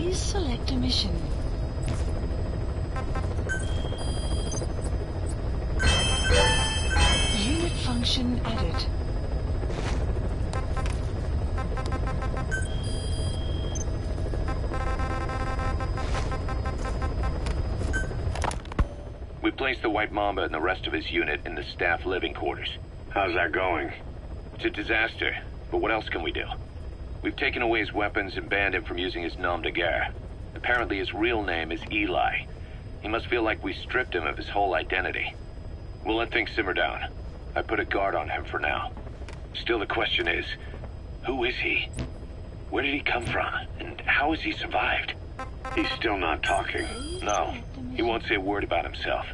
Please select a mission. Unit function added. We placed the White Mamba and the rest of his unit in the staff living quarters. How's that going? It's a disaster, but what else can we do? We've taken away his weapons and banned him from using his nom de guerre. Apparently his real name is Eli. He must feel like we stripped him of his whole identity. We'll let things simmer down. I put a guard on him for now. Still the question is, who is he? Where did he come from? And how has he survived? He's still not talking. No, he won't say a word about himself.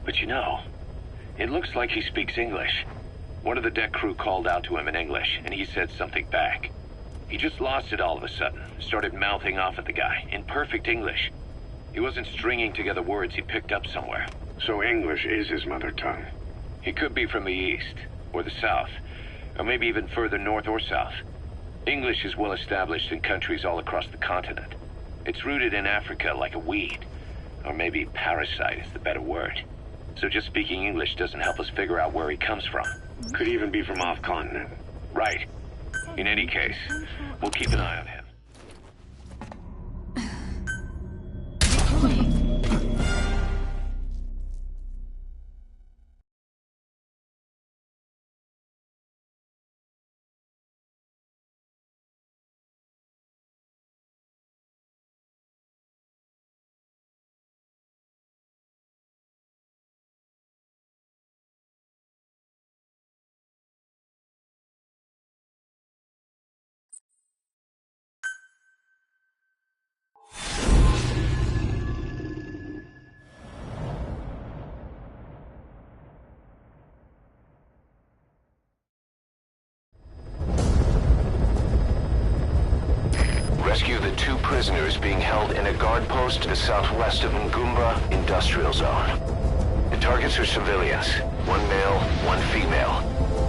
But you know, it looks like he speaks English. One of the deck crew called out to him in English, and he said something back. He just lost it all of a sudden, started mouthing off at the guy, in perfect English. He wasn't stringing together words he picked up somewhere. So English is his mother tongue. He could be from the east, or the south, or maybe even further north or south. English is well established in countries all across the continent. It's rooted in Africa like a weed, or maybe parasite is the better word. So just speaking English doesn't help us figure out where he comes from. Could even be from off-continent. Right. In any case, we'll keep an eye on him. Rescue the 2 prisoners being held in a guard post to the southwest of Ngumba Industrial Zone. The targets are civilians, 1 male, 1 female.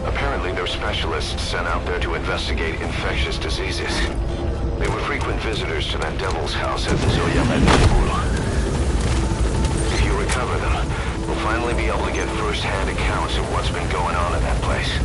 Apparently they're specialists sent out there to investigate infectious diseases. They were frequent visitors to that devil's house at Zoya Medjugorje. If you recover them, we'll finally be able to get first-hand accounts of what's been going on in that place.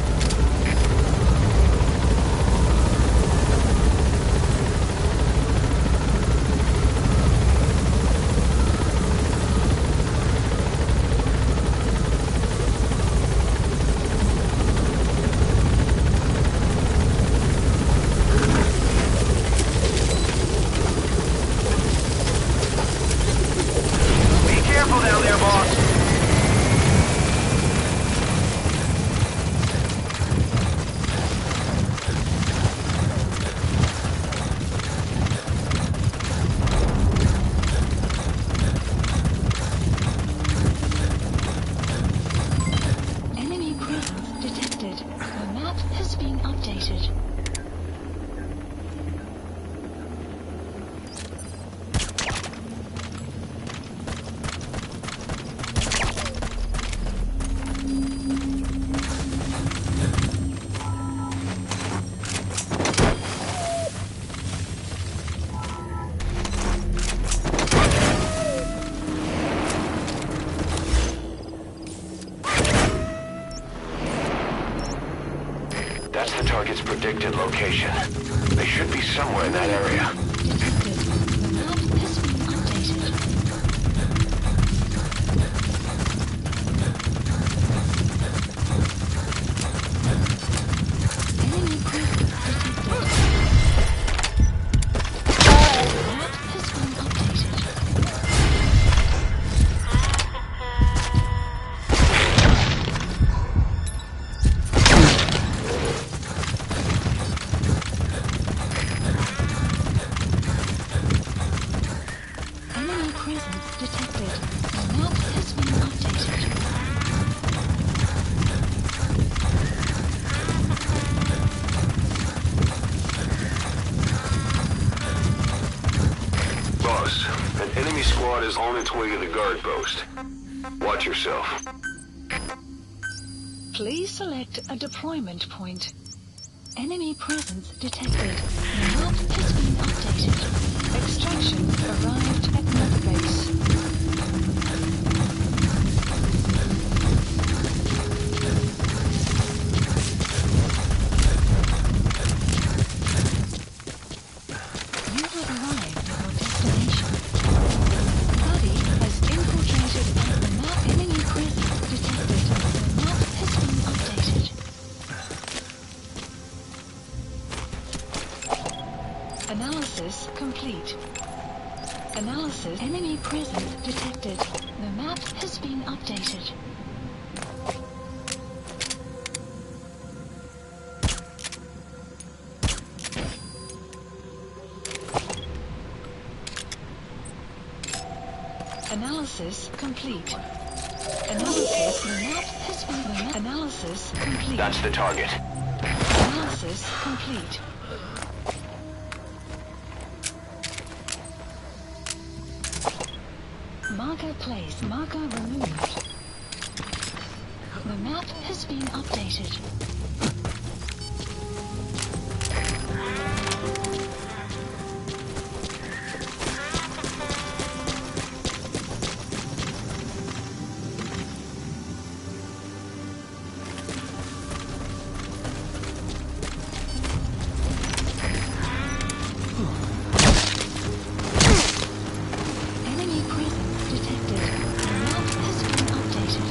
That's the target's predicted location. They should be somewhere in that area. Enemy squad is on its way to the guard post. Watch yourself. Please select a deployment point. Enemy presence detected. Map has been updated. Extraction arrived at Mother Base. You have arrived at your destination. Buddy has infiltrated the map. Enemy presence detected. The map has been updated. Analysis complete. Analysis. Enemy presence detected. The map has been updated. Analysis complete. Analysis. The map has been. Analysis complete. That's the target. Analysis complete. Marker placed. Marker removed. The map has been updated. Enemy presence detected. The map has been updated.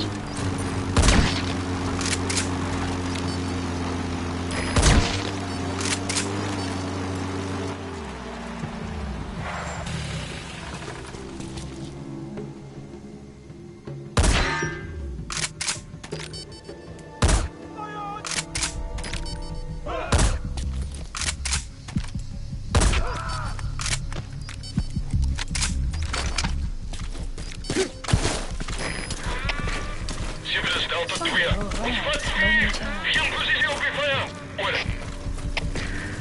Северус Delta 2. Ontvat! Geen positie op je vijand! Oor.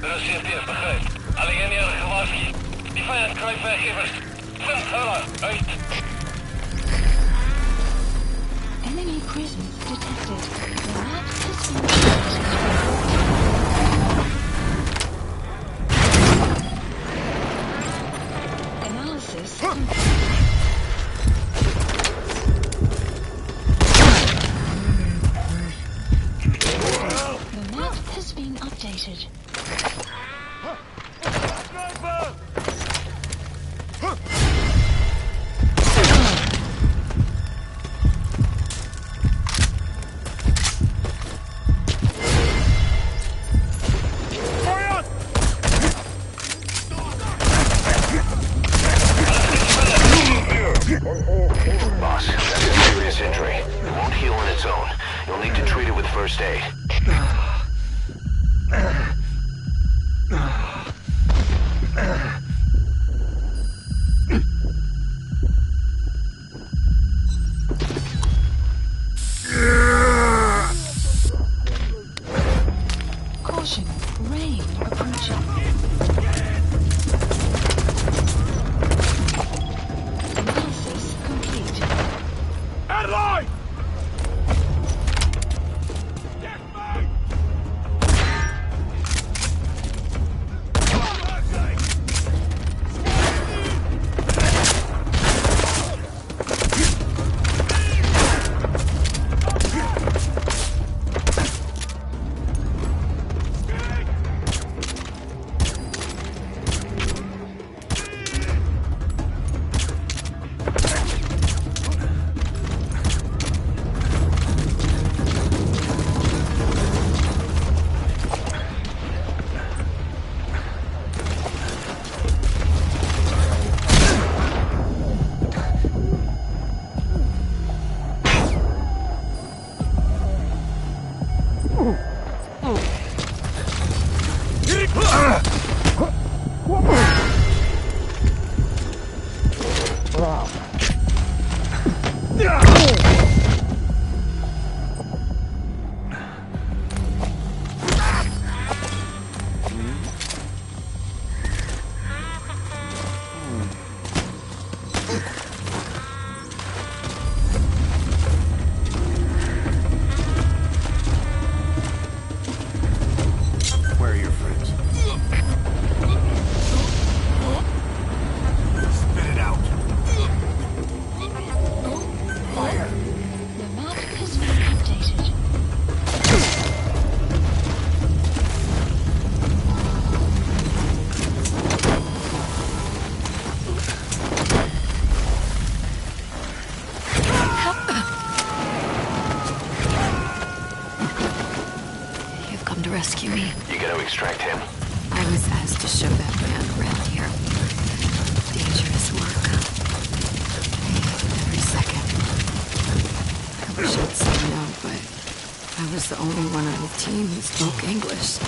Er is CFTF, begrijp. Alleen niet erg gewaarschuwd. Die vijand kruipt weg eerst. Vind hulle, uit! Enemy presence detected. The map has been updated. Analysis complete. The map has been updated. Boss, that's a serious injury. It won't heal on its own. You'll need to treat it with first aid. Caution, rain approaching. Analysis complete. Adeline! rescue me. You gonna extract him? I was asked to show that man around here. Dangerous work. Every second. I wish I'd say no, but I was the only one on the team who spoke English.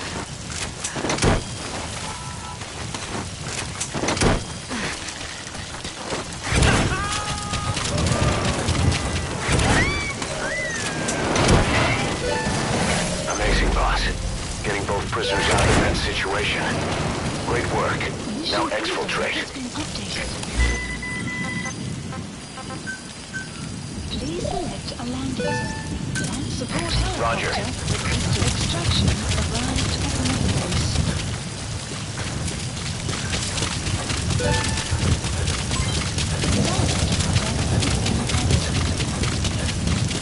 Amazing, boss. Getting both prisoners out of that situation. Great work. Now exfiltrate. Has been updated. Please select a landing zone. Land support Roger. helicopter with pistol extraction arrived at another base.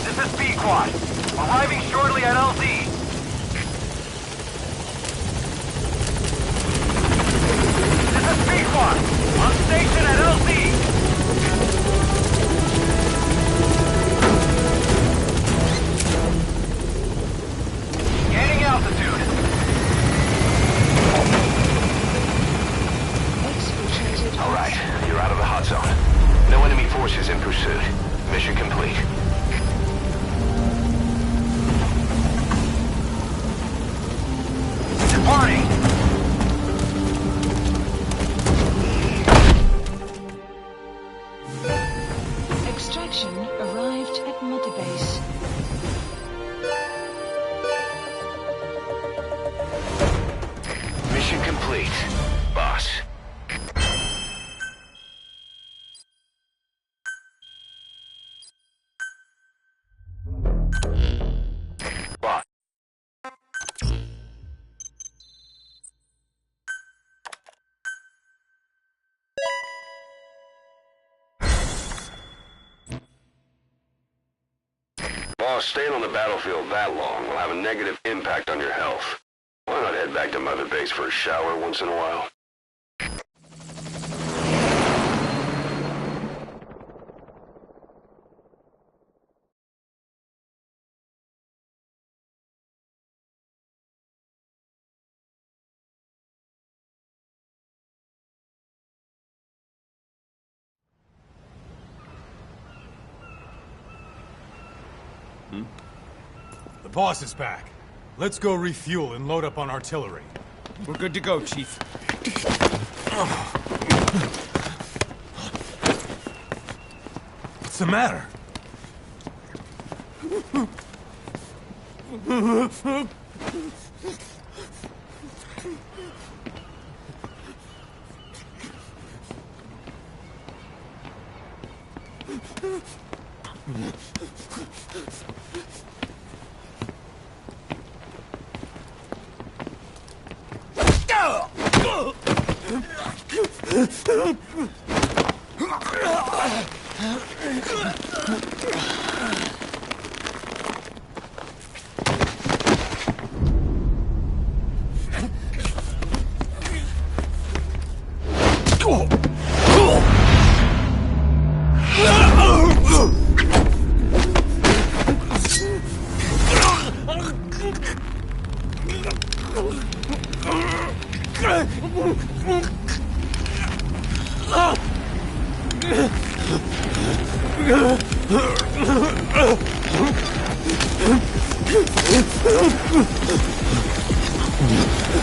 This is B-Quad. Arriving shortly at LZ. This is B-Quad. On station at LZ. Gaining altitude. Exfiltrated. All right, you're out of the hot zone. No enemy forces in pursuit. Mission complete. Departing. Extraction arrived at Mother Base. Mission complete, boss. Boss. Boss, staying on the battlefield that long will have a negative impact on your health. Why not head back to Mother Base for a shower once in a while? The boss is back. Let's go refuel and load up on artillery. We're good to go, Chief. What's the matter?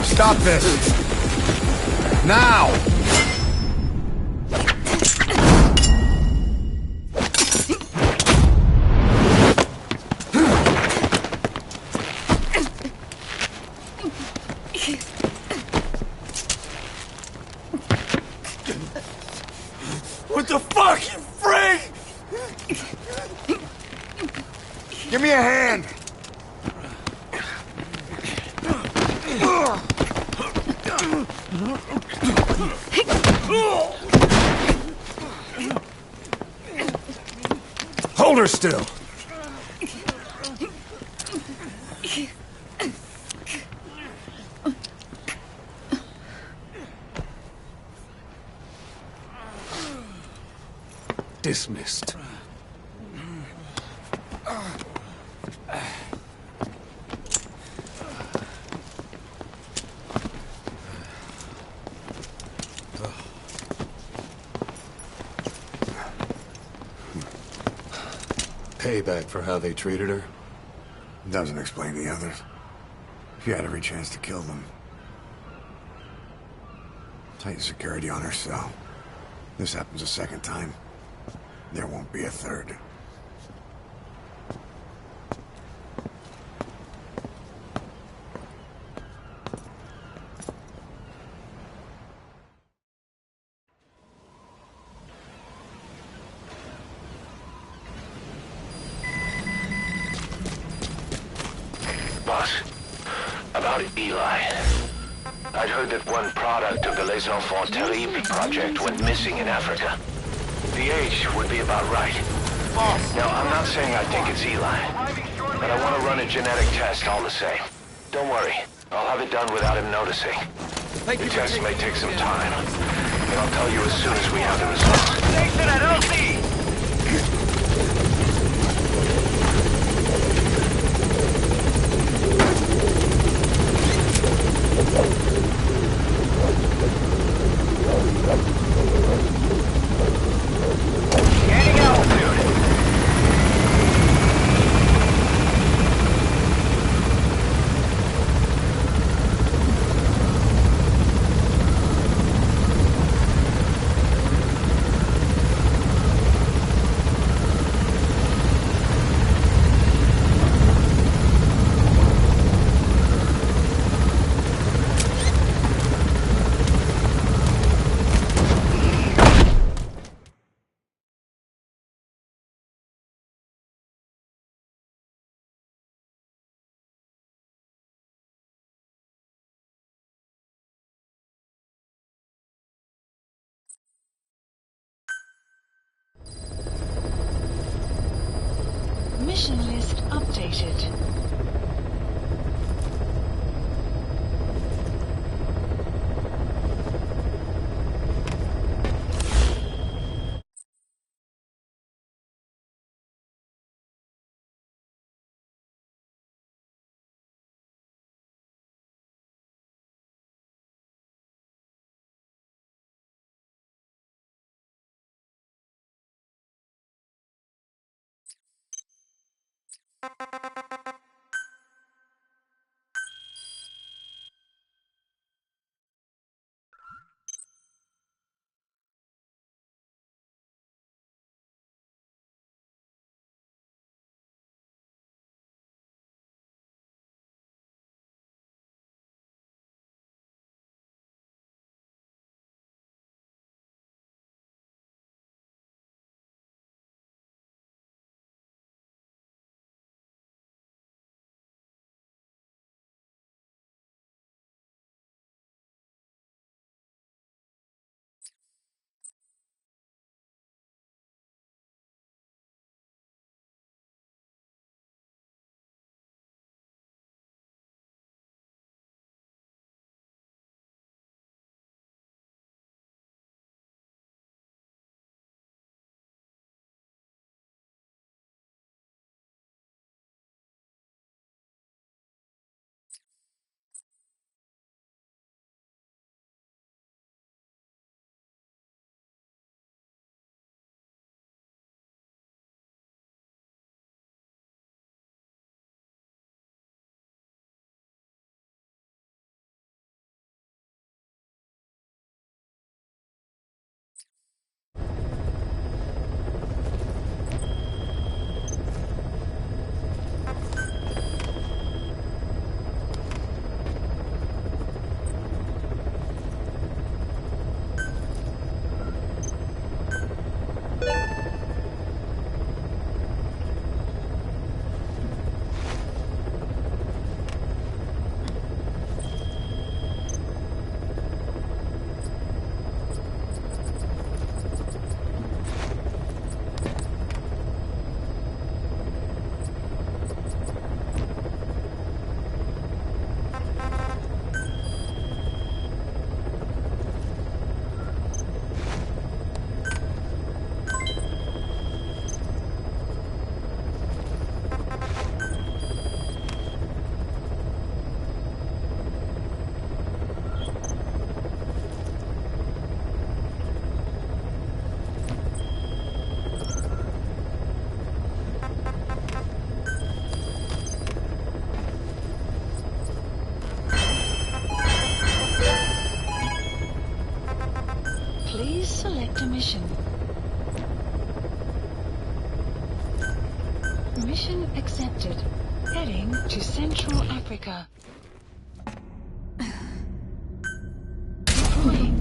Stop this! Now! What the fuck, you freak? Give me a hand! Hold her still. Dismissed. Payback for how they treated her? Doesn't explain the others. She had every chance to kill them. Tight security on her cell. This happens a second time. There won't be a third. Boss, about Eli. I'd heard that one product of the Les Enfants Terribles project went missing in Africa. The age would be about right. Now, I'm not saying I think it's Eli, but I want to run a genetic test all the same. Don't worry, I'll have it done without him noticing. The test may take some time, and I'll tell you as soon as we have the results. Station at LC! Gaining altitude. Mission list updated. Please select a mission. Mission accepted. Heading to Central Africa. Deploying.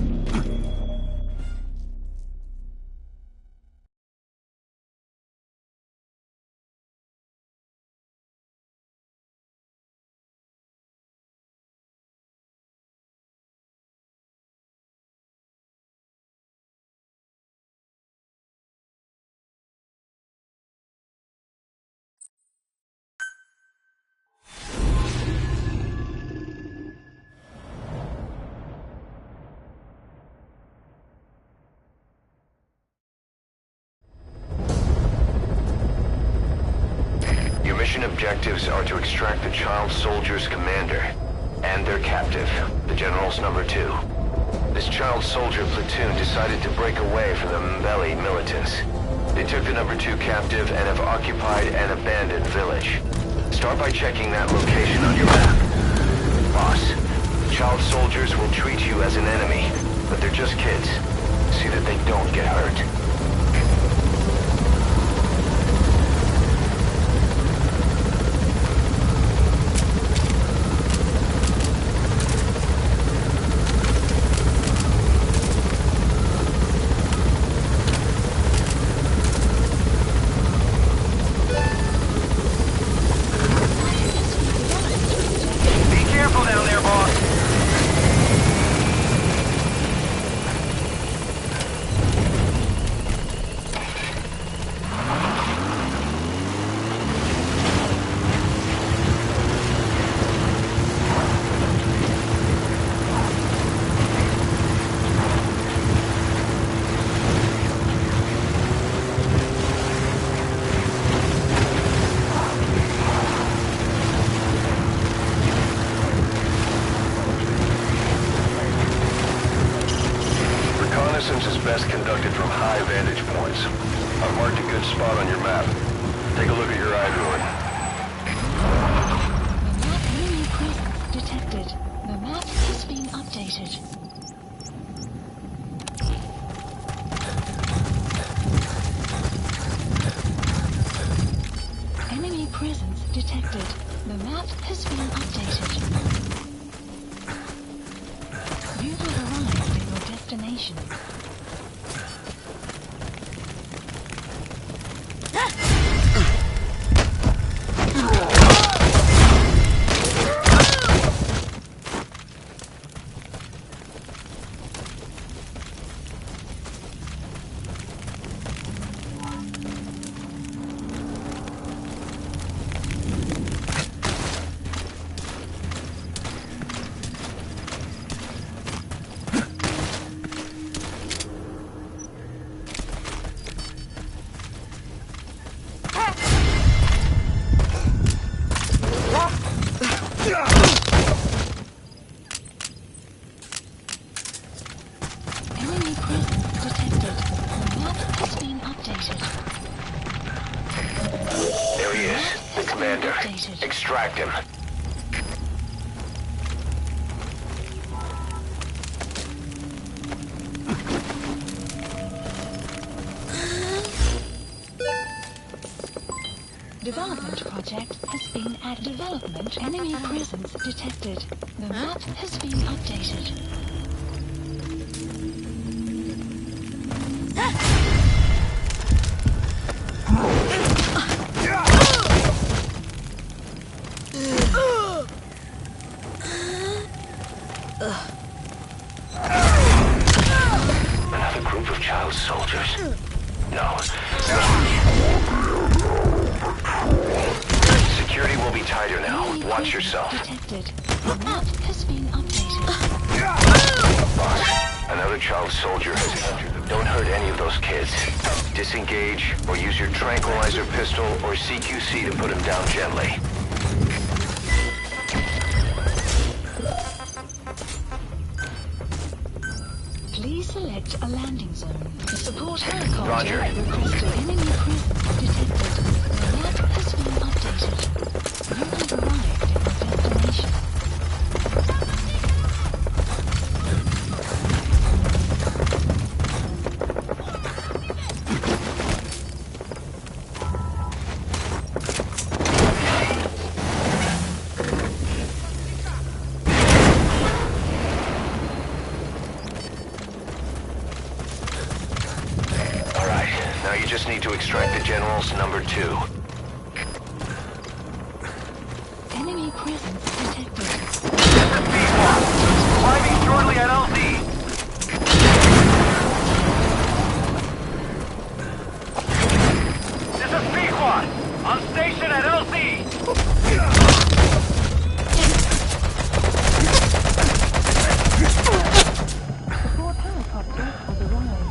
Mission objectives are to extract the child soldier's commander and their captive, the General's number 2. This child soldier platoon decided to break away from the Mbeli militants. They took the number 2 captive and have occupied an abandoned village. Start by checking that location on your map. Boss, child soldiers will treat you as an enemy, but they're just kids. See that they don't get hurt. Is best conducted from high vantage points. I've marked a good spot on your map. Take a look at your iDroid. Enemy presence detected. The map has been updated. Enemy presence detected. The map has been updated. You have arrived at your destination. Enemy presence detected. The map has been updated. There he is, the commander. Extract him. Development project has been at development. Enemy presence detected. The map has been updated. Another group of child soldiers. No. Security will be tighter now. Watch yourself. Detected. The map has been updated. Boss, another child soldier has entered. Don't hurt any of those kids. Disengage, or use your tranquilizer pistol or CQC to put him down gently. Please select a landing zone. The support helicopter Roger. requested. Enemy presence detected. The map has been updated. You have arrived at your destination. just need to extract the General's number 2. Enemy presence detected. Arriving shortly at LZ. This is Pequod, on station at LZ. Support helicopter has arrived.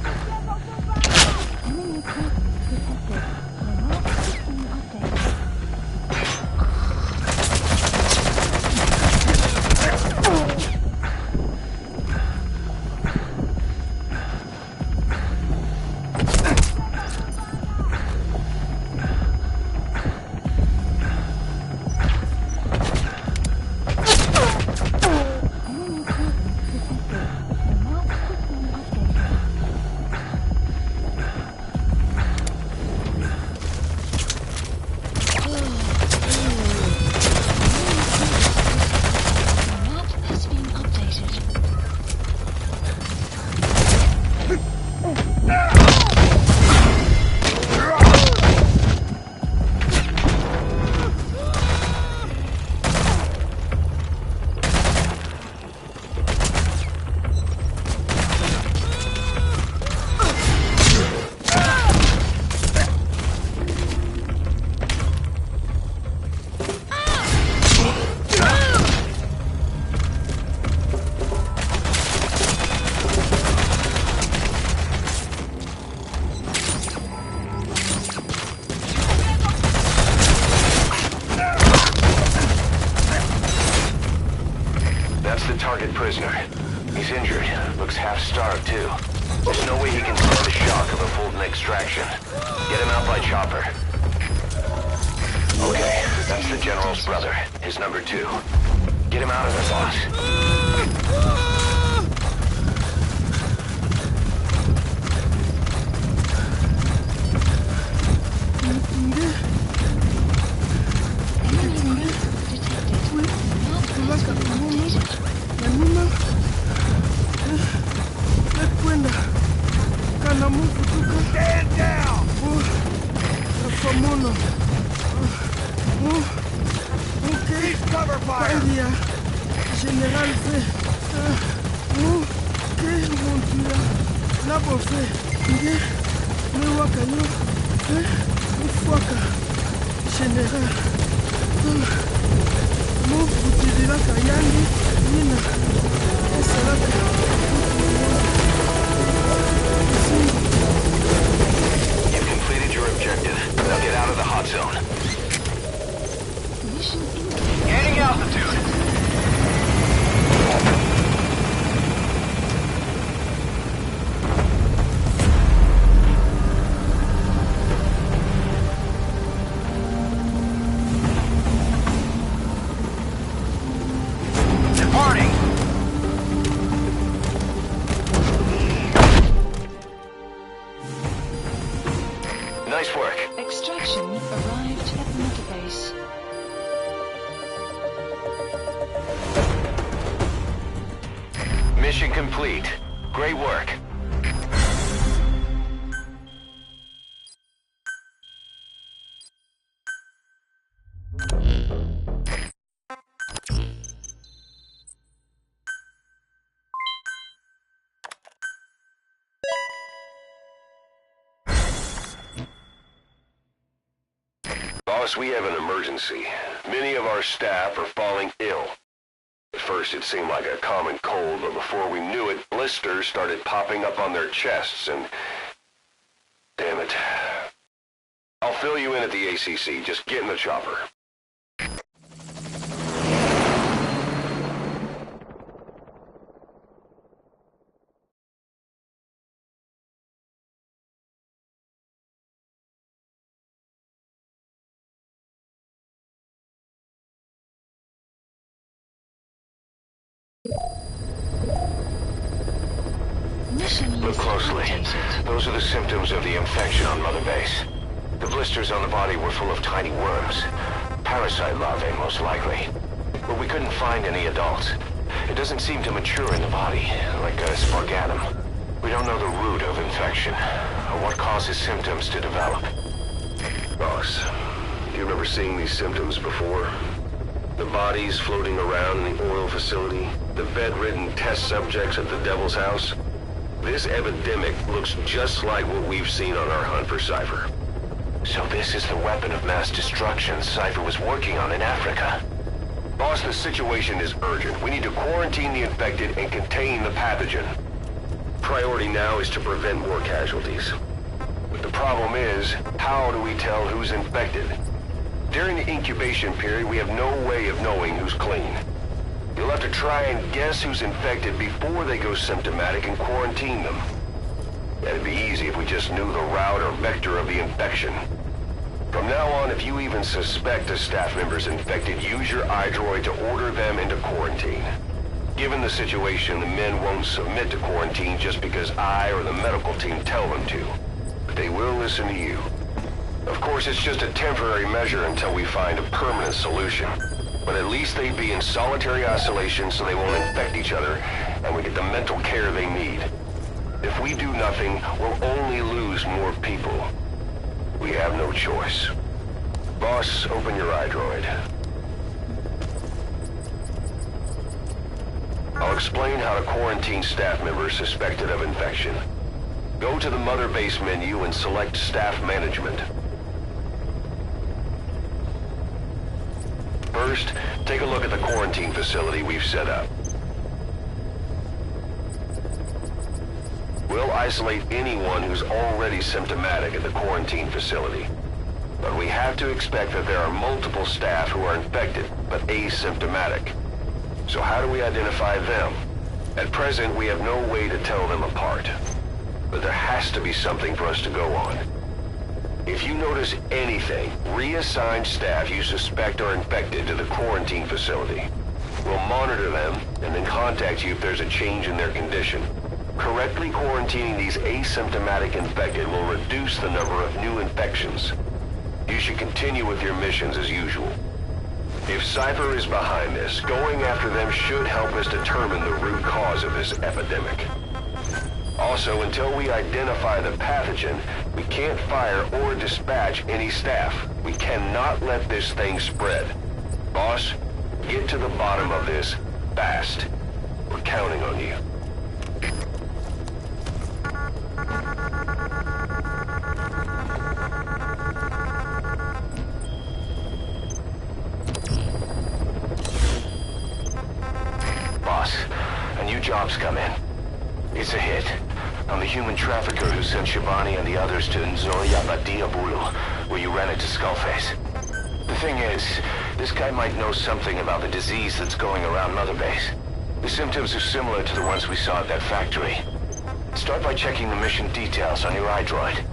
Enemy presence detected. Remote system updated. Enemy presence detected. Remote system updated. The map has been updated. That's the target prisoner. He's injured. Looks half-starved, too. There's no way he can stand the shock of a Fulton extraction. Get him out by chopper. Okay, that's the General's brother. His number 2. Get him out of there, boss. Enemy presence detected. Remote system updated. Stand down! Cease cover fire! General fe, ke montura, na bofe, nge, me wakanyo, ufuaka, general, mo utilila kayandi, nina, esalaka, You've completed your objective. Now get out of the hot zone. Mission incomplete. Gaining altitude. Departing. Nice work. Extraction arrived at Mother Base. Mission complete. Great work. Boss, we have an emergency. Many of our staff are falling ill. At first it seemed like a common cold, but before we knew it, blisters started popping up on their chests and... Damn it. I'll fill you in at the ACC. Just get in the chopper. Mission Look closely. updated. Those are the symptoms of the infection on Mother Base. The blisters on the body were full of tiny worms. Parasite larvae, most likely. But we couldn't find any adults. It doesn't seem to mature in the body, like a spargatum. We don't know the root of infection? Or what causes symptoms to develop? Boss, do you remember seeing these symptoms before? The bodies floating around in the oil facility, the bedridden test subjects at the Devil's House. This epidemic looks just like what we've seen on our hunt for Cypher. So this is the weapon of mass destruction Cypher was working on in Africa. Boss, the situation is urgent. We need to quarantine the infected and contain the pathogen. Priority now is to prevent more casualties. But the problem is, how do we tell who's infected? During the incubation period, we have no way of knowing who's clean. You'll have to try and guess who's infected before they go symptomatic and quarantine them. That'd be easy if we just knew the route or vector of the infection. From now on, if you even suspect a staff member's infected, use your iDroid to order them into quarantine. Given the situation, the men won't submit to quarantine just because I or the medical team tell them to. But they will listen to you. Of course, it's just a temporary measure until we find a permanent solution. But at least they'd be in solitary isolation so they won't infect each other, and we get the mental care they need. If we do nothing, we'll only lose more people. We have no choice. Boss, open your iDroid. I'll explain how to quarantine staff members suspected of infection. Go to the Mother Base menu and select Staff Management. First, take a look at the quarantine facility we've set up. We'll isolate anyone who's already symptomatic at the quarantine facility. But we have to expect that there are multiple staff who are infected, but asymptomatic. So how do we identify them? At present, we have no way to tell them apart. But there has to be something for us to go on. If you notice anything, reassign staff you suspect are infected to the quarantine facility. We'll monitor them and then contact you if there's a change in their condition. Correctly quarantining these asymptomatic infected will reduce the number of new infections. You should continue with your missions as usual. If Cypher is behind this, going after them should help us determine the root cause of this epidemic. Also, until we identify the pathogen, we can't fire or dispatch any staff. We cannot let this thing spread. Boss, get to the bottom of this fast. We're counting on you. Boss, a new job's come in. It's a hit. On the human trafficker who sent Shabani and the others to Nzoya Badia Bulu, where you ran into Skullface. The thing is, this guy might know something about the disease that's going around Mother Base. The symptoms are similar to the ones we saw at that factory. Start by checking the mission details on your iDroid.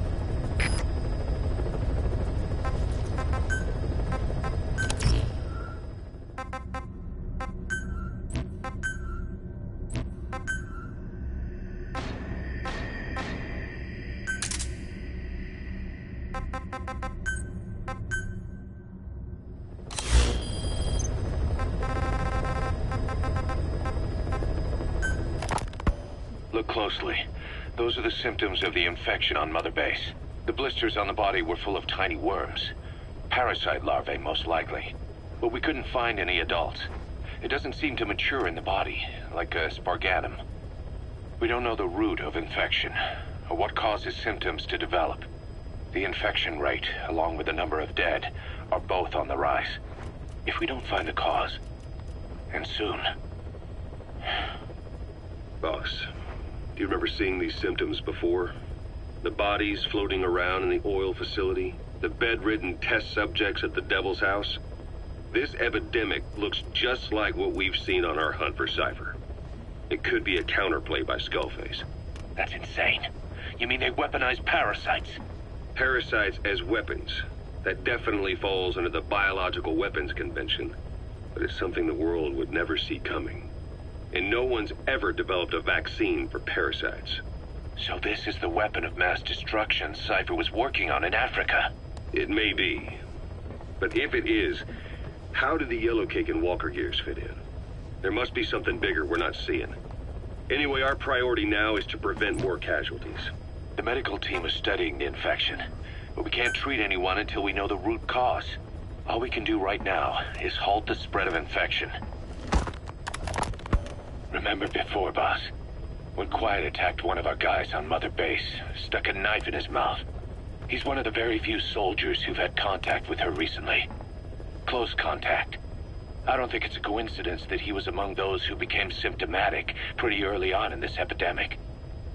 Look closely. Those are the symptoms of the infection on Mother Base. The blisters on the body were full of tiny worms. Parasite larvae, most likely. But we couldn't find any adults. It doesn't seem to mature in the body, like a spargatum. We don't know the root of infection, or what causes symptoms to develop. The infection rate, along with the number of dead, are both on the rise. If we don't find the cause, and soon... Boss, do you remember seeing these symptoms before? The bodies floating around in the oil facility, the bedridden test subjects at the Devil's House. This epidemic looks just like what we've seen on our hunt for Cypher. It could be a counterplay by Skullface. That's insane. You mean they weaponize parasites? Parasites as weapons. That definitely falls under the Biological Weapons Convention. But it's something the world would never see coming. And no one's ever developed a vaccine for parasites. So this is the weapon of mass destruction Cypher was working on in Africa? It may be. But if it is, how did the Yellow Cake and Walker Gears fit in? There must be something bigger we're not seeing. Anyway, our priority now is to prevent more casualties. The medical team is studying the infection, but we can't treat anyone until we know the root cause. All we can do right now is halt the spread of infection. Remember before, boss? When Quiet attacked one of our guys on Mother Base, stuck a knife in his mouth. He's one of the very few soldiers who've had contact with her recently. Close contact. I don't think it's a coincidence that he was among those who became symptomatic pretty early on in this epidemic.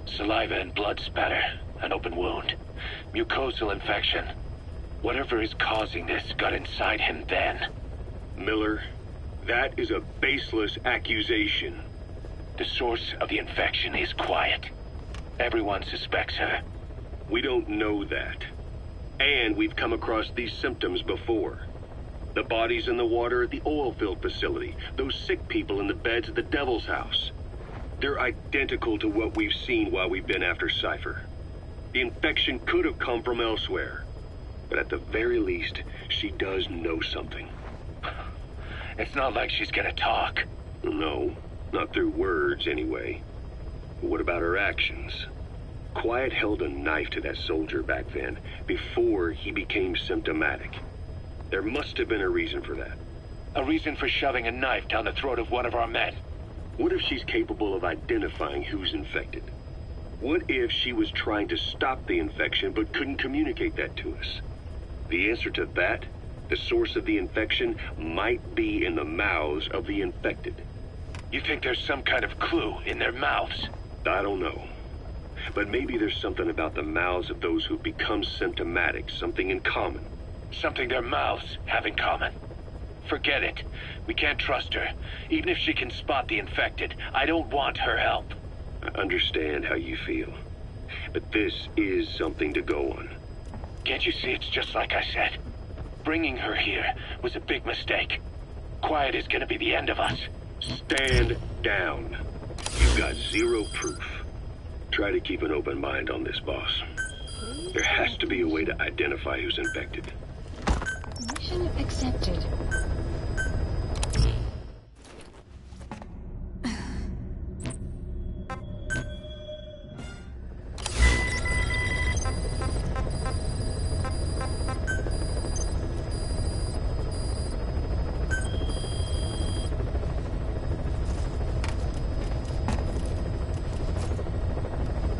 Saliva and blood spatter, an open wound, mucosal infection. Whatever is causing this got inside him then. Miller, that is a baseless accusation. The source of the infection is Quiet. Everyone suspects her. We don't know that. And we've come across these symptoms before. The bodies in the water at the oil field facility. Those sick people in the beds at the Devil's House. They're identical to what we've seen while we've been after Cypher. The infection could have come from elsewhere. But at the very least, she does know something. It's not like she's gonna talk. No, not through words anyway. But what about her actions? Quiet held a knife to that soldier back then, before he became symptomatic. There must have been a reason for that. A reason for shoving a knife down the throat of one of our men. What if she's capable of identifying who's infected? What if she was trying to stop the infection but couldn't communicate that to us? The answer to that, the source of the infection, might be in the mouths of the infected. You think there's some kind of clue in their mouths? I don't know. But maybe there's something about the mouths of those who've become symptomatic, something in common. Something their mouths have in common. Forget it. We can't trust her. Even if she can spot the infected, I don't want her help. I understand how you feel. But this is something to go on. Can't you see it's just like I said? Bringing her here was a big mistake. Quiet is gonna be the end of us. Stand down. You've got zero proof. Try to keep an open mind on this, boss. There has to be a way to identify who's infected. Mission accepted.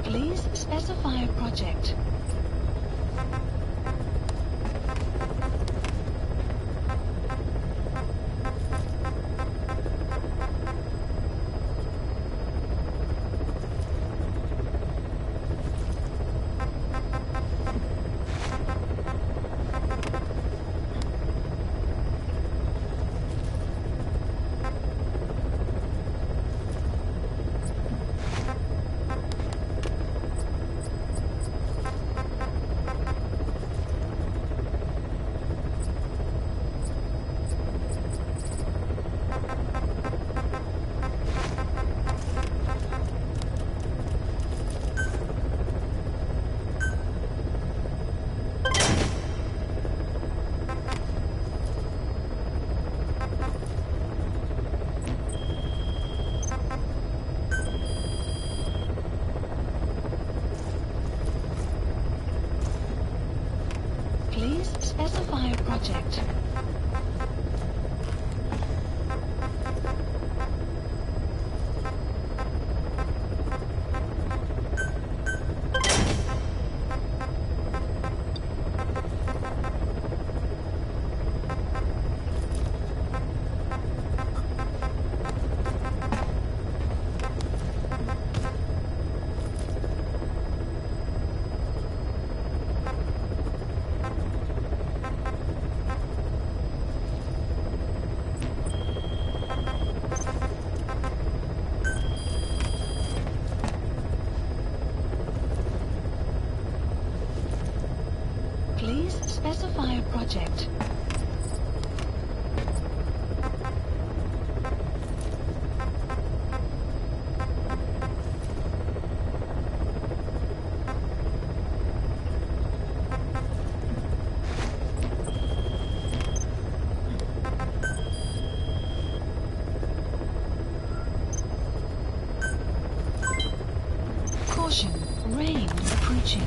Please specify a project. Please specify a project. Please specify a project. Caution, rain approved. watching.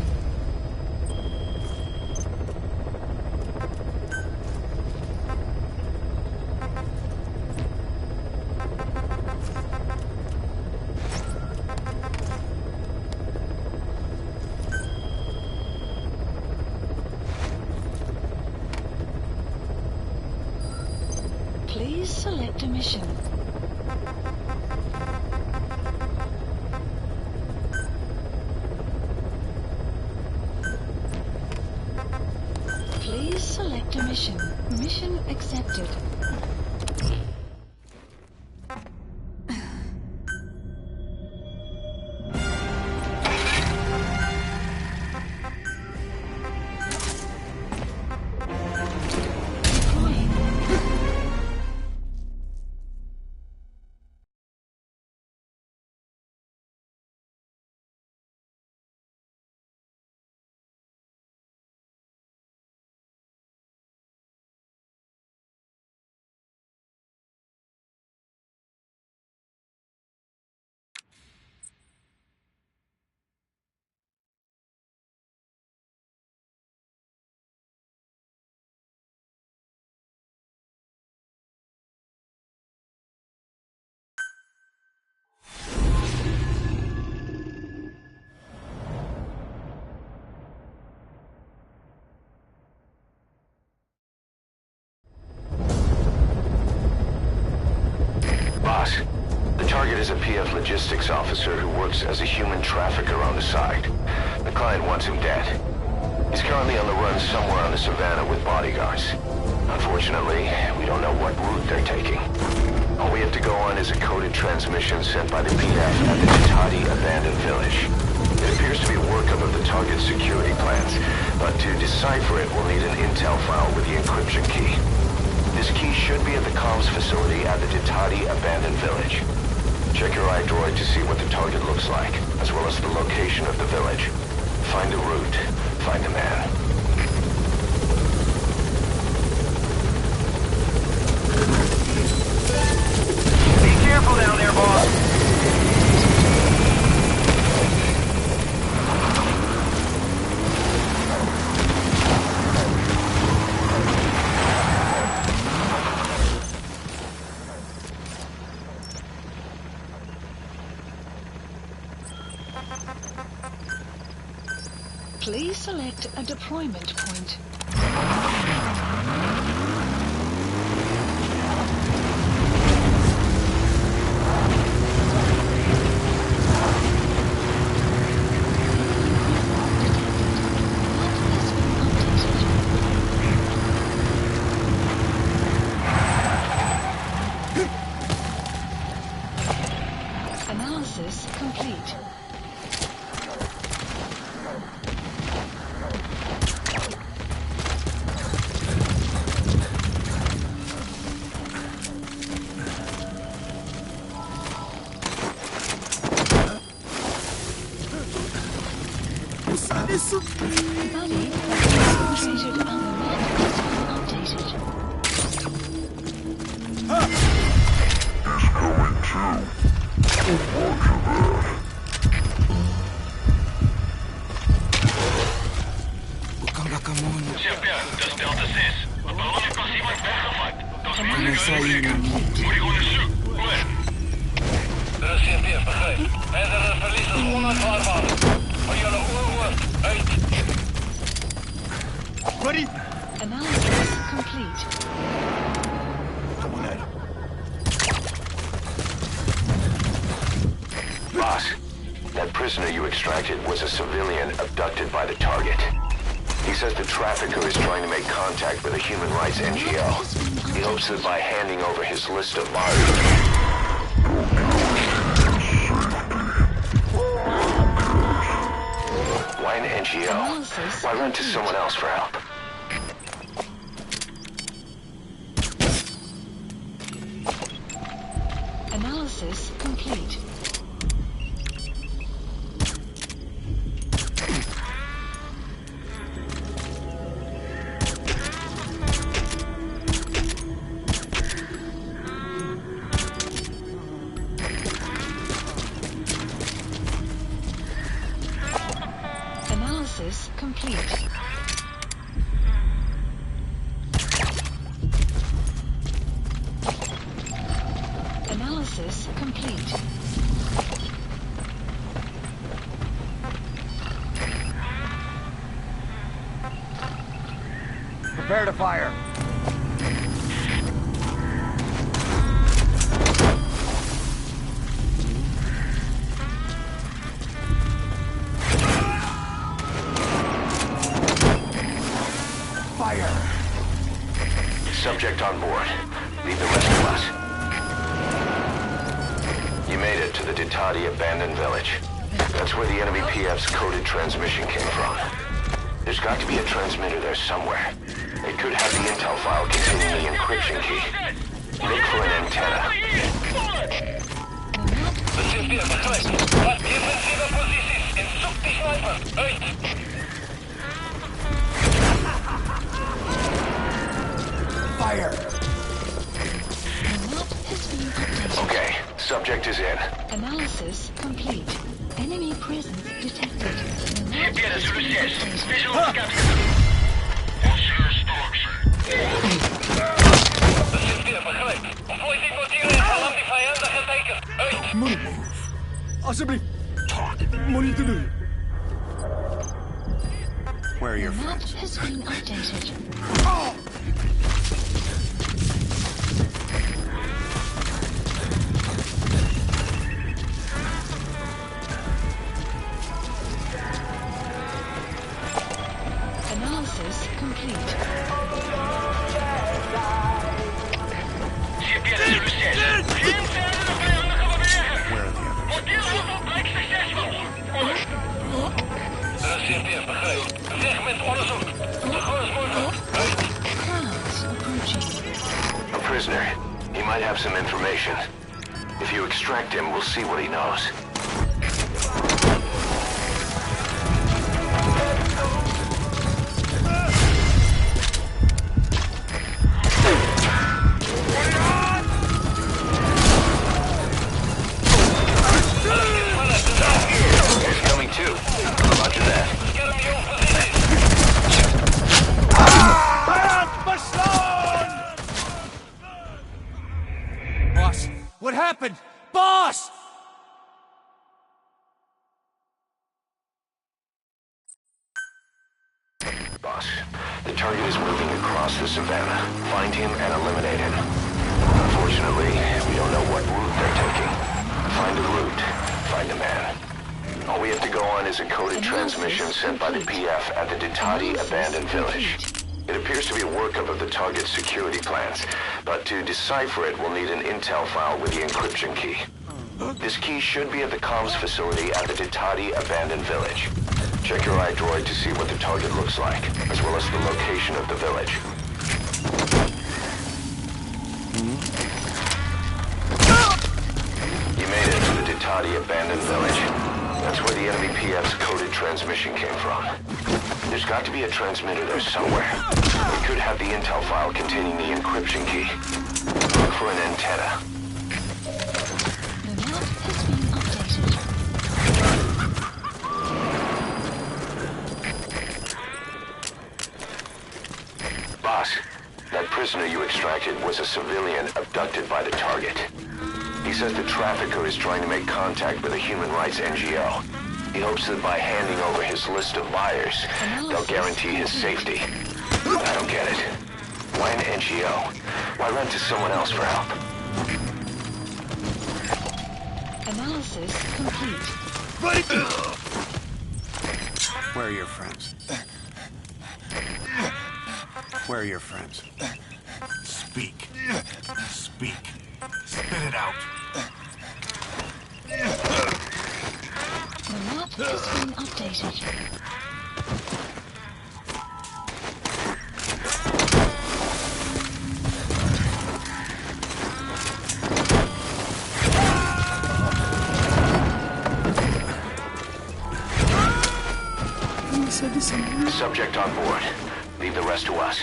Please select a mission. Please select a mission. Mission accepted. The target is a PF logistics officer who works as a human trafficker on the side. The client wants him dead. He's currently on the run somewhere on the savannah with bodyguards. Unfortunately, we don't know what route they're taking. All we have to go on is a coded transmission sent by the PF at the Titati abandoned village. It appears to be workup of the target's security plans, but to decipher it, we'll need an intel file with the encryption key. This key should be at the comms facility at the Titati abandoned village. Check your iDroid to see what the target looks like, as well as the location of the village. Find the route. Find the man. Be careful down there, boss. Please select a deployment point. Analysis complete. Buddy, concentrated on the map has been updated. Dat is Delta 6. We behoren pas iemand weggevat. Dat is moeilijk uitrekenen. Moet ik onderzoek? Waar? Dat is CMP, begrijp. Verdere verlies is onuitwaarbaar. Maar jullie oren uit. Ready? Analysis complete. Boss, that prisoner you extracted was a civilian abducted by the target. He says the trafficker is trying to make contact with a human rights NGO. He hopes that by handing over his list of martyrs... Why an NGO? Why run to someone else for help? Analysis complete. Analysis complete. Analysis complete. Prepare to fire. Fire. Subject on board. Leave the rest of us. You made it to the Ditati abandoned village. That's where the enemy PF's coded transmission came from. There's got to be a transmitter there somewhere. It could have the intel file containing the encryption key. Look for an antenna. Fire! Okay, subject is in. Analysis complete. Enemy presence detected. Alsjeblieft. Monitor. Where are your The map friends? has been updated. Analysis complete. Where are the Crowds approaching. A prisoner. He might have some information. If you extract him, we'll see what he knows. He's coming too. Roger that. Boss, what happened? Boss! Boss, the target is moving across the savannah. Find him and eliminate him. Unfortunately, we don't know what route they're taking. Find the route. Find the man. All we have to go on is a coded transmission sent by the PF at the Ditati abandoned village. It appears to be a workup of the target's security plans, but to decipher it, we'll need an intel file with the encryption key. This key should be at the comms facility at the Ditati abandoned village. Check your iDroid to see what the target looks like, as well as the location of the village. You made it to the Ditati abandoned village. That's where the enemy PF's coded transmission came from. There's got to be a transmitter there somewhere. It could have the intel file containing the encryption key. Look for an antenna. The map has been updated. Boss, that prisoner you extracted was a civilian abducted by the target. He says the trafficker is trying to make contact with a human rights NGO. He hopes that by handing over his list of buyers, they'll guarantee his safety. I don't get it. Why an NGO? Why run to someone else for help? Analysis complete. Where are your friends? Where are your friends? Speak. Speak. Spit it out. The map has been updated. Subject on board. Leave the rest to us.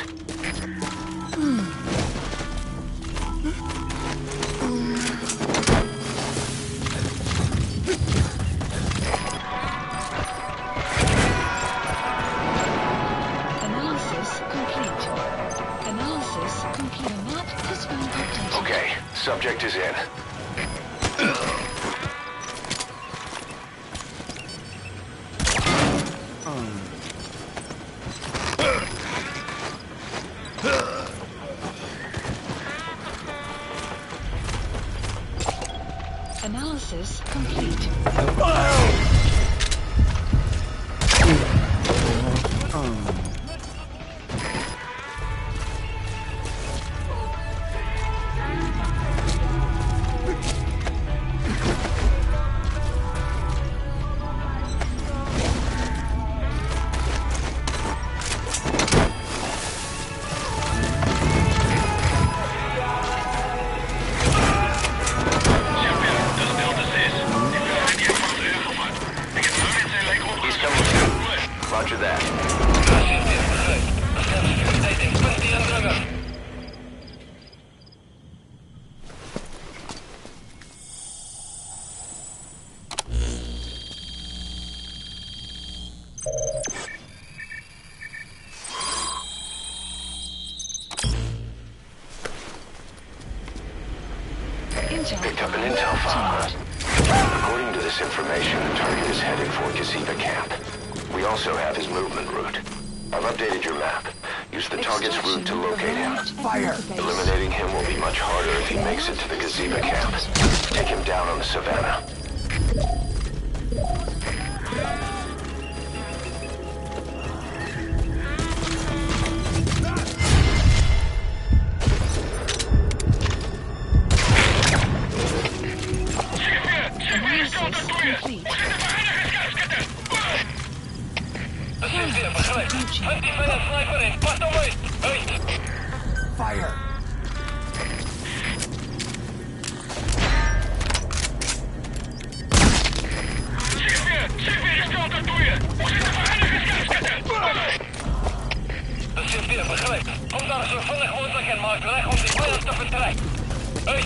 Subject is in. Analysis complete. Roger that. Picked up an intel file. According to this information, the target is headed for Gaziba camp. We also have his movement route. I've updated your map. Use the target's route to locate him. Fire! Eliminating him will be much harder if he makes it to the Gaziba camp. Take him down on the savannah. Fire! De CFD begrijpt. Kom daar zo vlug mogelijk en maak weg om die vijand te vertrekken. Uit!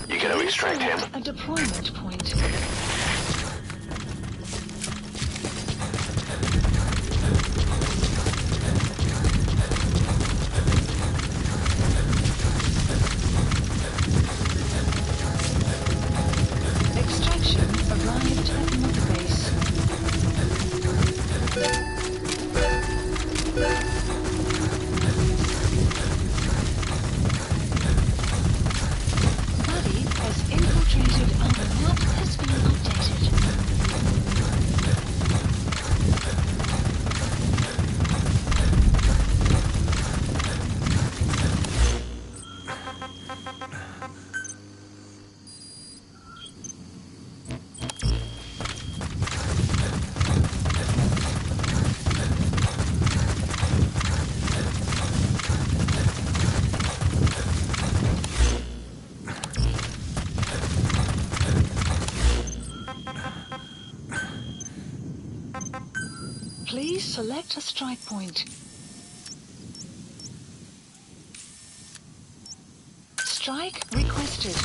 You gonna extract him? A deployment point. Extraction arrived at Mother Base. Buddy has infiltrated and the map has been updated. Please select a strike point. Strike requested.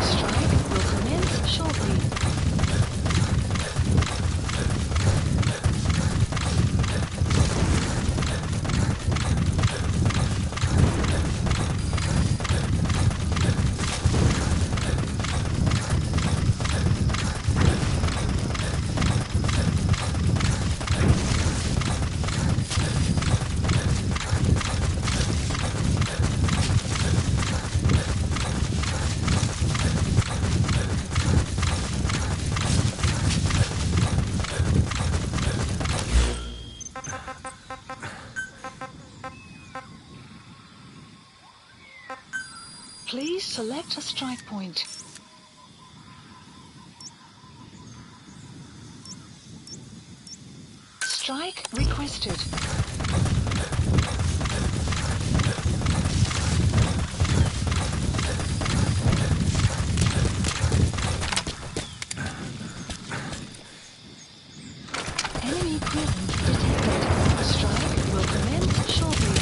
Strike will commence shortly. Please select a strike point. Strike requested. enemy presence detected. Strike will commence shortly.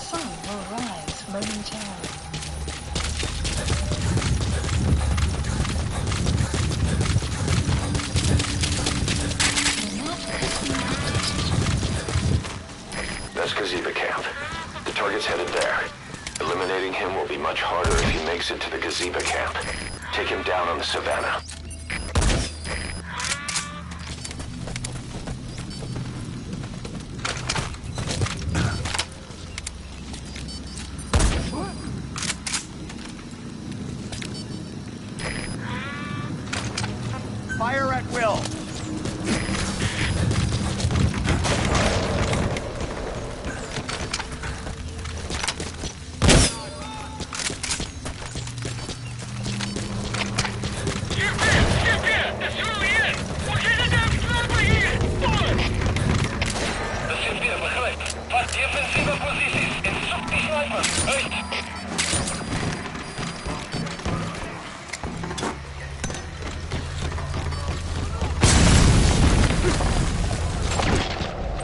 Sun will rise momentarily. The map has been updated. That's Gaziba camp. The target's headed there. Eliminating him will be much harder if he makes it to the Gaziba camp. Take him down on the savannah. Fire at will.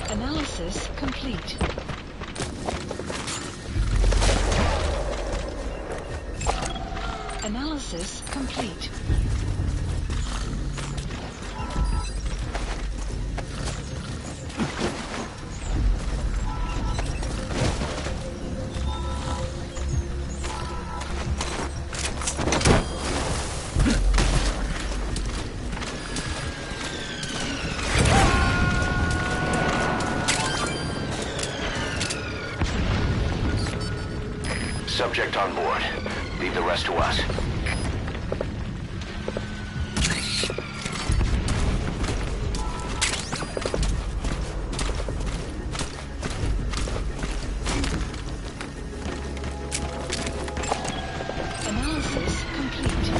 Analysis complete. Analysis complete. Subject on board. Leave the rest to us. Analysis complete.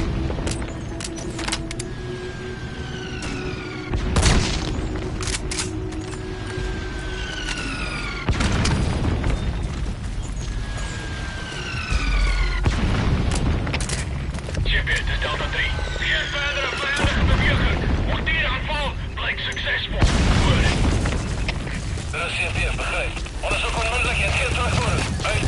Dit is Delta 3. Geen verdere vijanden bewegen. Mortieraanval blijkt succesvol. Wording. Dat is CFDF, begrijp. Onderzoek onmiddellijk en geen terugvoeren. Uit.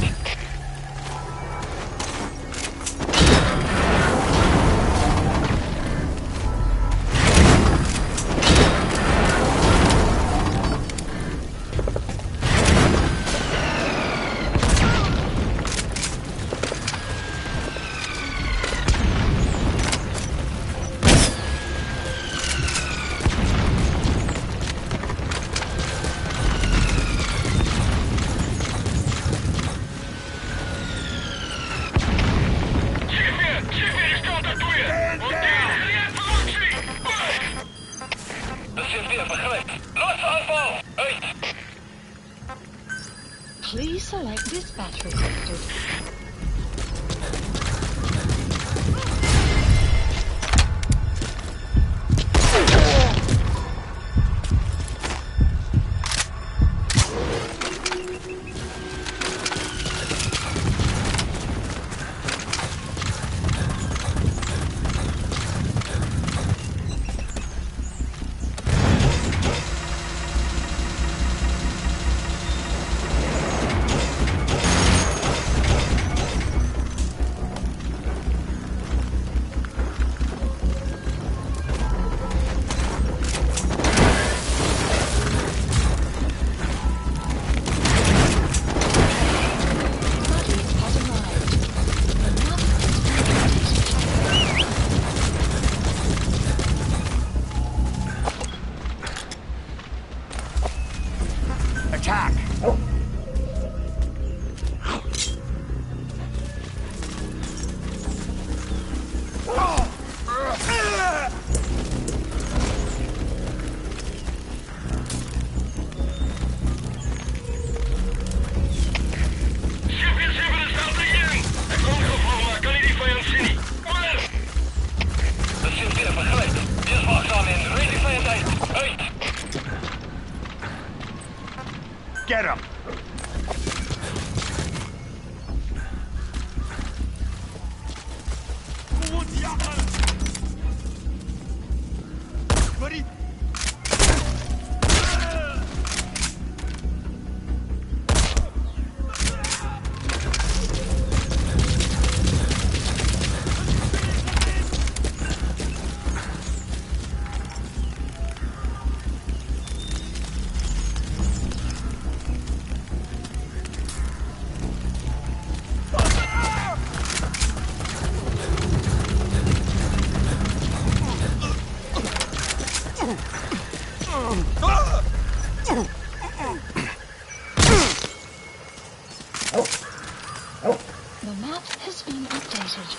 Please select dispatch requested. Attack! get him! Buddy! The map has been updated.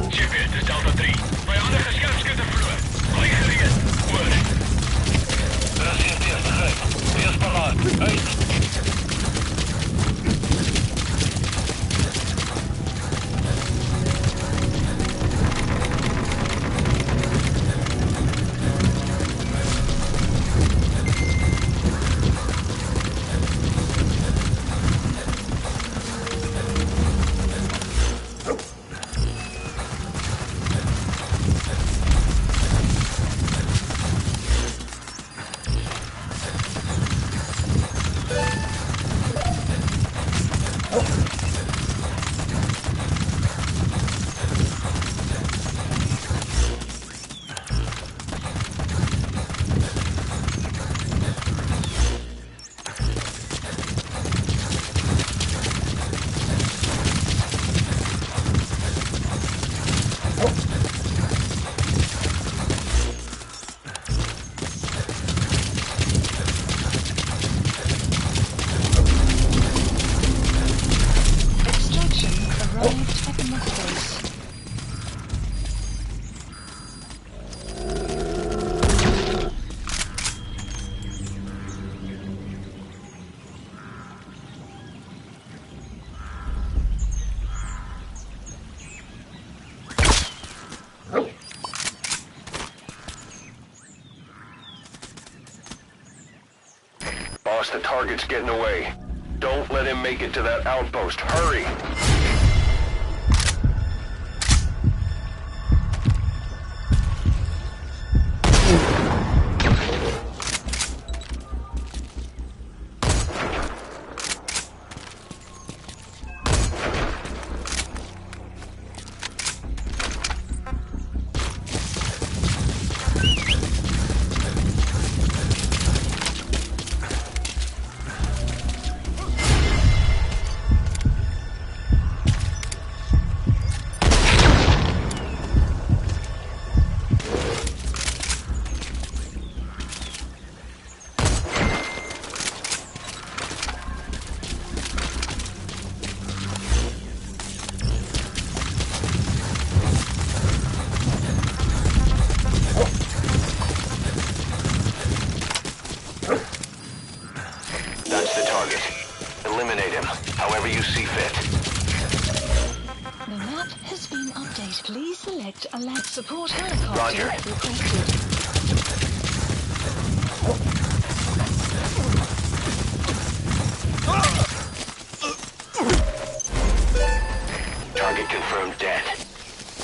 GPS, dit is Delta 3. Vijandige scherpschutter verloor. Vlieg gereed. Oor. Er is CMP, begrijp. Wees paraat. Uit. Extraction arrived at the mother base. Boss, the target's getting away. Don't let him make it to that outpost. Hurry! That's the target. Eliminate him, however you see fit. The map has been updated. Please select a land support helicopter Roger. requested. Target confirmed dead.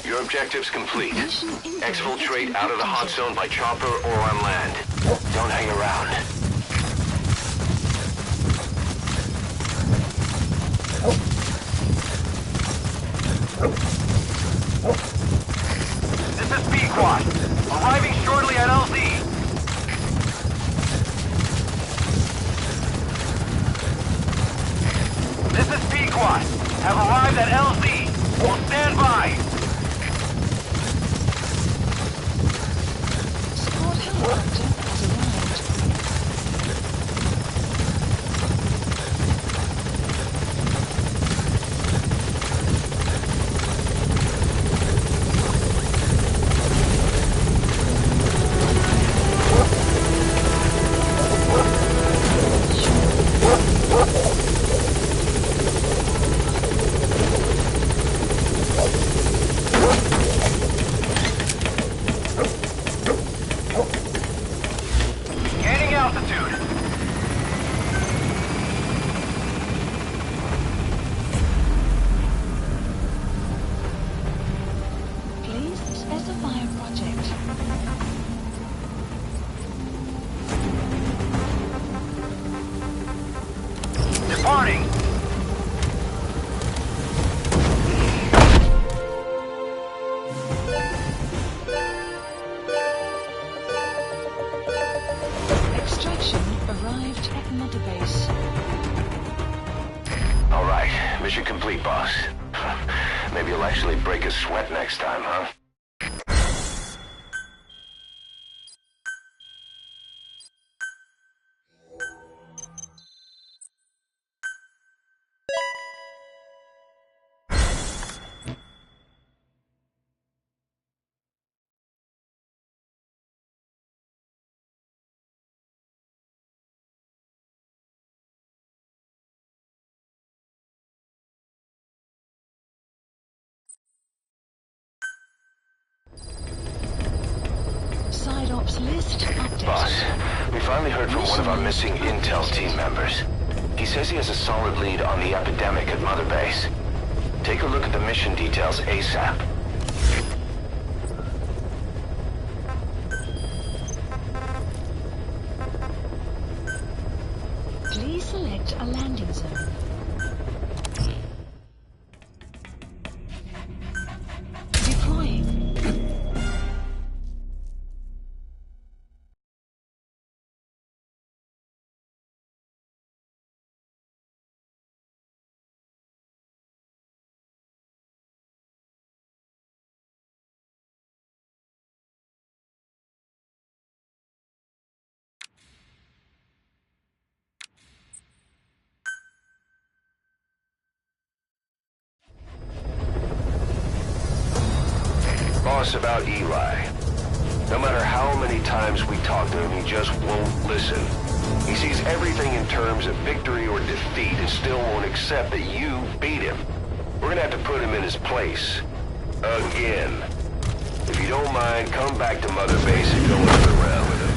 Your objective's complete. Exfiltrate out of the hot zone by chopper or on land. Don't hang around. This is Pequod. Arriving shortly at LZ. This is Pequod. Have arrived at LZ. Will stand by. Support helicopter departing. Extraction arrived at Mother Base. All right, mission complete, boss. Maybe you'll actually break a sweat next time, huh? Side ops list updated. Boss, we finally heard from one of our missing intel team members. He says he has a solid lead on the epidemic at Mother Base. Take a look at the mission details ASAP. Please select a landing zone. Deploying. Boss, about Eli. No matter how many times we talk to him, he just won't listen. He sees everything in terms of victory or defeat and still won't accept that you beat him. We're gonna have to put him in his place. Again. If you don't mind, come back to Mother Base and go another round with him.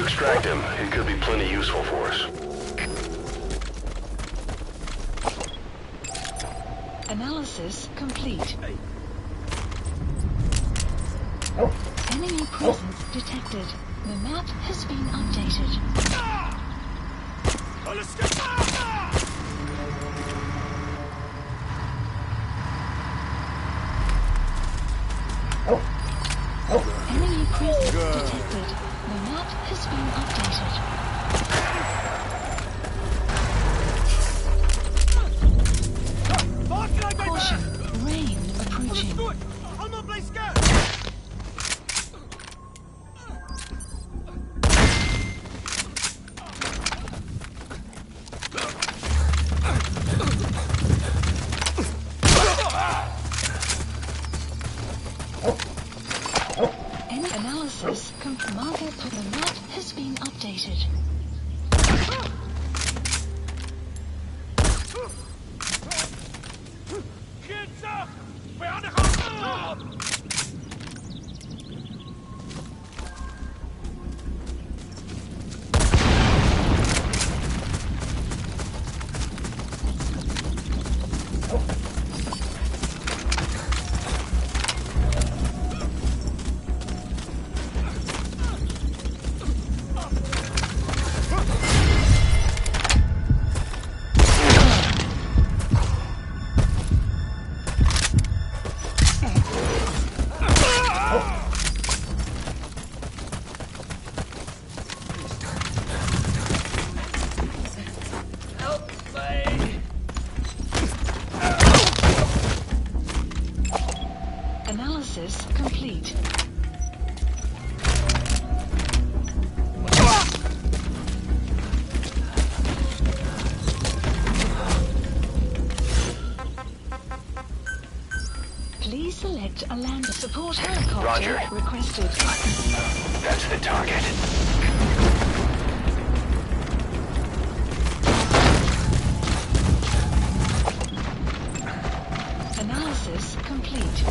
Extract him. He could be plenty useful for us. Analysis complete. Enemy presence detected. The map has been updated. Enemy presence detected. The map has been updated. Caution, rain approaching. Any analysis marker for the map has been updated. Analysis complete. Please select a lander. Support helicopter Roger. requested. That's the target. Analysis complete.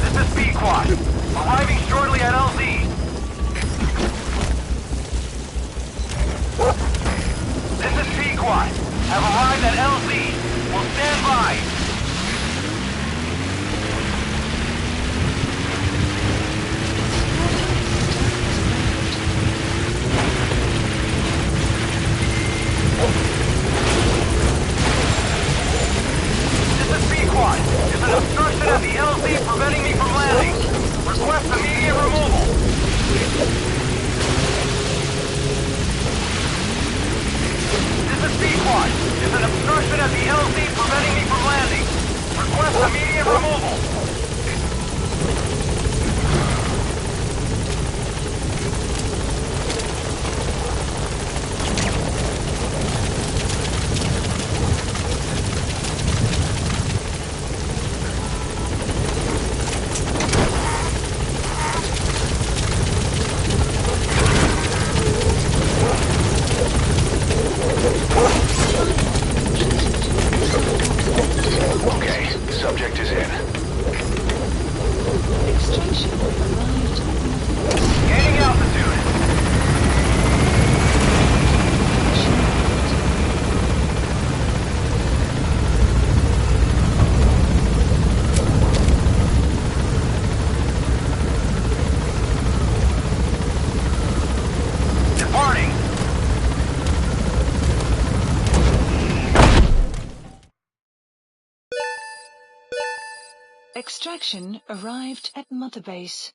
This is B-Quad. Arriving shortly at LZ. This is B-Quad. Have arrived at LZ. Will stand by. This is B-Quad. There's an obstruction at the LZ preventing me from landing. Request immediate removal. This is B-Quad. There's an obstruction at the LZ preventing me from landing. Request immediate removal. Okay, subject is in. Extraction arrived at Mother Gaining altitude. Departing. Extraction arrived at Mother Base.